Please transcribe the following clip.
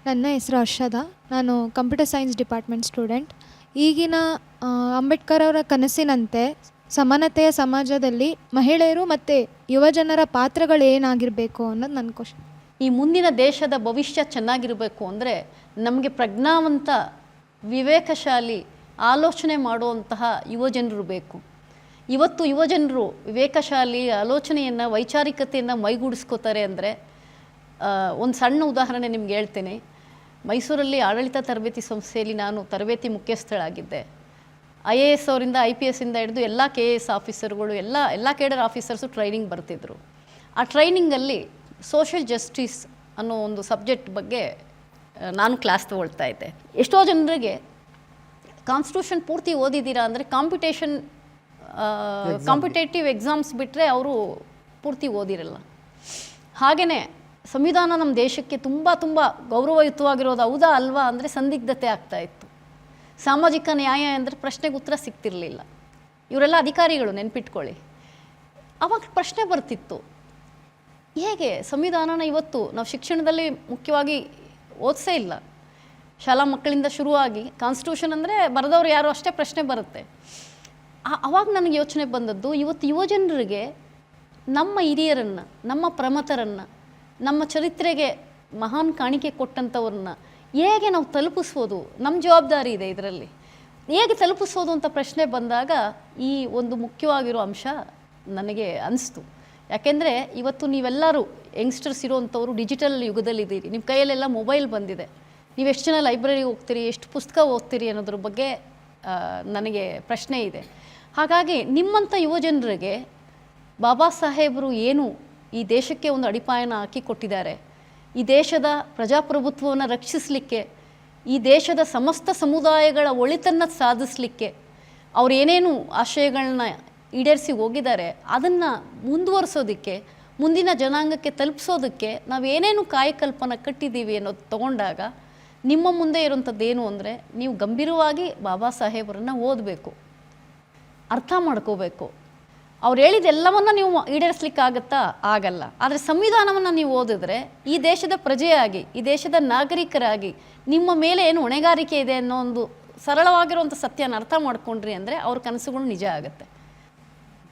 ನನ್ನ ಹೆಸರು ಹರ್ಷದ. ನಾನು ಕಂಪ್ಯೂಟರ್ ಸೈನ್ಸ್ ಡಿಪಾರ್ಟ್ಮೆಂಟ್ ಸ್ಟೂಡೆಂಟ್. ಈಗಿನ ಅಂಬೇಡ್ಕರ್ ಅವರ ಕನಸಿನಂತೆ ಸಮಾನತೆಯ ಸಮಾಜದಲ್ಲಿ ಮಹಿಳೆಯರು ಮತ್ತು ಯುವಜನರ ಪಾತ್ರಗಳು ಏನಾಗಿರಬೇಕು ಅನ್ನೋದು ನನ್ನ ಕ್ವಶನ್. ಈ ಮುಂದಿನ ದೇಶದ ಭವಿಷ್ಯ ಚೆನ್ನಾಗಿರಬೇಕು ಅಂದರೆ ನಮಗೆ ಪ್ರಜ್ಞಾವಂತ, ವಿವೇಕಶಾಲಿ ಆಲೋಚನೆ ಮಾಡುವಂತಹ ಯುವಜನರು ಬೇಕು. ಇವತ್ತು ಯುವಜನರು ವಿವೇಕಶಾಲಿ ಆಲೋಚನೆಯನ್ನು, ವೈಚಾರಿಕತೆಯನ್ನು ಮೈಗೂಡಿಸ್ಕೋತಾರೆ ಅಂದರೆ ಒಂದು ಸಣ್ಣ ಉದಾಹರಣೆ ನಿಮ್ಗೆ ಹೇಳ್ತೇನೆ. ಮೈಸೂರಲ್ಲಿ ಆಡಳಿತ ತರಬೇತಿ ಸಂಸ್ಥೆಯಲ್ಲಿ ನಾನು ತರಬೇತಿ ಮುಖ್ಯಸ್ಥಳಾಗಿದ್ದೆ. IAS ಅವರಿಂದ IPS ಇಂದ ಹಿಡಿದು ಎಲ್ಲ KAS ಆಫೀಸರ್ಗಳು, ಎಲ್ಲ ಕೇಡರ್ ಆಫೀಸರ್ಸು ಟ್ರೈನಿಂಗ್ ಬರ್ತಿದ್ರು. ಆ ಟ್ರೈನಿಂಗಲ್ಲಿ ಸೋಷಿಯಲ್ ಜಸ್ಟಿಸ್ ಅನ್ನೋ ಒಂದು ಸಬ್ಜೆಕ್ಟ್ ಬಗ್ಗೆ ನಾನು ಕ್ಲಾಸ್ ತೊಗೊಳ್ತಾ ಇದ್ದೆ. ಎಷ್ಟೋ ಜನರಿಗೆ ಕಾನ್ಸ್ಟಿಟ್ಯೂಷನ್ ಪೂರ್ತಿ ಓದಿದ್ದೀರಾ ಅಂದರೆ ಕಾಂಪಿಟೇಟಿವ್ ಎಕ್ಸಾಮ್ಸ್ ಬಿಟ್ಟರೆ ಅವರು ಪೂರ್ತಿ ಓದಿರಲ್ಲ. ಹಾಗೆಯೇ ಸಂವಿಧಾನ ನಮ್ಮ ದೇಶಕ್ಕೆ ತುಂಬ ಗೌರವಯುತವಾಗಿರೋದು ಹೌದಾ ಅಲ್ವಾ ಅಂದರೆ ಸಂದಿಗ್ಧತೆ ಆಗ್ತಾಯಿತ್ತು. ಸಾಮಾಜಿಕ ನ್ಯಾಯ ಅಂದರೆ ಪ್ರಶ್ನೆಗೆ ಉತ್ತರ ಸಿಗ್ತಿರಲಿಲ್ಲ. ಇವರೆಲ್ಲ ಅಧಿಕಾರಿಗಳು, ನೆನ್ಪಿಟ್ಕೊಳ್ಳಿ. ಆವಾಗ ಪ್ರಶ್ನೆ ಬರ್ತಿತ್ತು, ಹೇಗೆ ಸಂವಿಧಾನನ ಇವತ್ತು ನಾವು ಶಿಕ್ಷಣದಲ್ಲಿ ಮುಖ್ಯವಾಗಿ ಓದಿಸೇ ಇಲ್ಲ. ಶಾಲಾ ಮಕ್ಕಳಿಂದ ಶುರುವಾಗಿ ಕಾನ್ಸ್ಟಿಟ್ಯೂಷನ್ ಅಂದರೆ ಬರೆದವ್ರು ಯಾರು ಅಷ್ಟೇ ಪ್ರಶ್ನೆ ಬರುತ್ತೆ. ಆವಾಗ ನನಗೆ ಯೋಚನೆ ಬಂದದ್ದು, ಇವತ್ತು ಯುವಜನರಿಗೆ ನಮ್ಮ ಹಿರಿಯರನ್ನು, ನಮ್ಮ ಪ್ರಮಥರನ್ನು, ನಮ್ಮ ಚರಿತ್ರೆಗೆ ಮಹಾನ್ ಕಾಣಿಕೆ ಕೊಟ್ಟಂಥವ್ರನ್ನ ಹೇಗೆ ನಾವು ತಲುಪಿಸ್ಬೋದು, ನಮ್ಮ ಜವಾಬ್ದಾರಿ ಇದೆ ಇದರಲ್ಲಿ. ಹೇಗೆ ತಲುಪಿಸೋದು ಅಂತ ಪ್ರಶ್ನೆ ಬಂದಾಗ ಈ ಒಂದು ಮುಖ್ಯವಾಗಿರೋ ಅಂಶ ನನಗೆ ಅನಿಸ್ತು. ಯಾಕೆಂದರೆ ಇವತ್ತು ನೀವೆಲ್ಲರೂ ಯಂಗ್ಸ್ಟರ್ಸ್ ಇರೋವಂಥವ್ರು ಡಿಜಿಟಲ್ ಯುಗದಲ್ಲಿದ್ದೀರಿ. ನಿಮ್ಮ ಕೈಯಲ್ಲೆಲ್ಲ ಮೊಬೈಲ್ ಬಂದಿದೆ. ನೀವು ಎಷ್ಟು ಜನ ಲೈಬ್ರರಿಗೆ ಹೋಗ್ತೀರಿ, ಎಷ್ಟು ಪುಸ್ತಕ ಓದ್ತೀರಿ ಅನ್ನೋದ್ರ ಬಗ್ಗೆ ನನಗೆ ಪ್ರಶ್ನೆ ಇದೆ. ಹಾಗಾಗಿ ನಿಮ್ಮಂಥ ಯುವಜನರಿಗೆ ಬಾಬಾ ಸಾಹೇಬರು ಏನು ಈ ದೇಶಕ್ಕೆ ಒಂದು ಅಡಿಪಾಯನ ಹಾಕಿ ಕೊಟ್ಟಿದ್ದಾರೆ, ಈ ದೇಶದ ಪ್ರಜಾಪ್ರಭುತ್ವವನ್ನು ರಕ್ಷಿಸಲಿಕ್ಕೆ, ಈ ದೇಶದ ಸಮಸ್ತ ಸಮುದಾಯಗಳ ಒಳಿತನ್ನು ಸಾಧಿಸಲಿಕ್ಕೆ ಅವ್ರು ಏನೇನು ಆಶಯಗಳನ್ನ ಈಡೇರಿಸಿ ಹೋಗಿದ್ದಾರೆ ಅದನ್ನು ಮುಂದುವರಿಸೋದಕ್ಕೆ, ಮುಂದಿನ ಜನಾಂಗಕ್ಕೆ ತಲುಪಿಸೋದಕ್ಕೆ ನಾವೇನೇನು ಕಾಯಕಲ್ಪನ ಕಟ್ಟಿದ್ದೀವಿ ಅನ್ನೋದು ತಗೊಂಡಾಗ ನಿಮ್ಮ ಮುಂದೆ ಇರೋಂಥದ್ದೇನು ಅಂದರೆ, ನೀವು ಗಂಭೀರವಾಗಿ ಬಾಬಾ ಸಾಹೇಬರನ್ನು ಓದಬೇಕು, ಅರ್ಥ ಮಾಡ್ಕೋಬೇಕು. ಅವ್ರು ಹೇಳಿದೆಲ್ಲವನ್ನು ನೀವು ಈಡೇರಿಸ್ಲಿಕ್ಕಾಗತ್ತಾ? ಆಗಲ್ಲ. ಆದರೆ ಸಂವಿಧಾನವನ್ನು ನೀವು ಓದಿದ್ರೆ ಈ ದೇಶದ ಪ್ರಜೆಯಾಗಿ, ಈ ದೇಶದ ನಾಗರಿಕರಾಗಿ ನಿಮ್ಮ ಮೇಲೆ ಏನು ಹೊಣೆಗಾರಿಕೆ ಇದೆ ಅನ್ನೋ ಒಂದು ಸರಳವಾಗಿರುವಂಥ ಸತ್ಯನ ಅರ್ಥ ಮಾಡ್ಕೊಂಡ್ರಿ ಅಂದರೆ ಅವ್ರ ಕನಸುಗಳು ನಿಜ ಆಗುತ್ತೆ.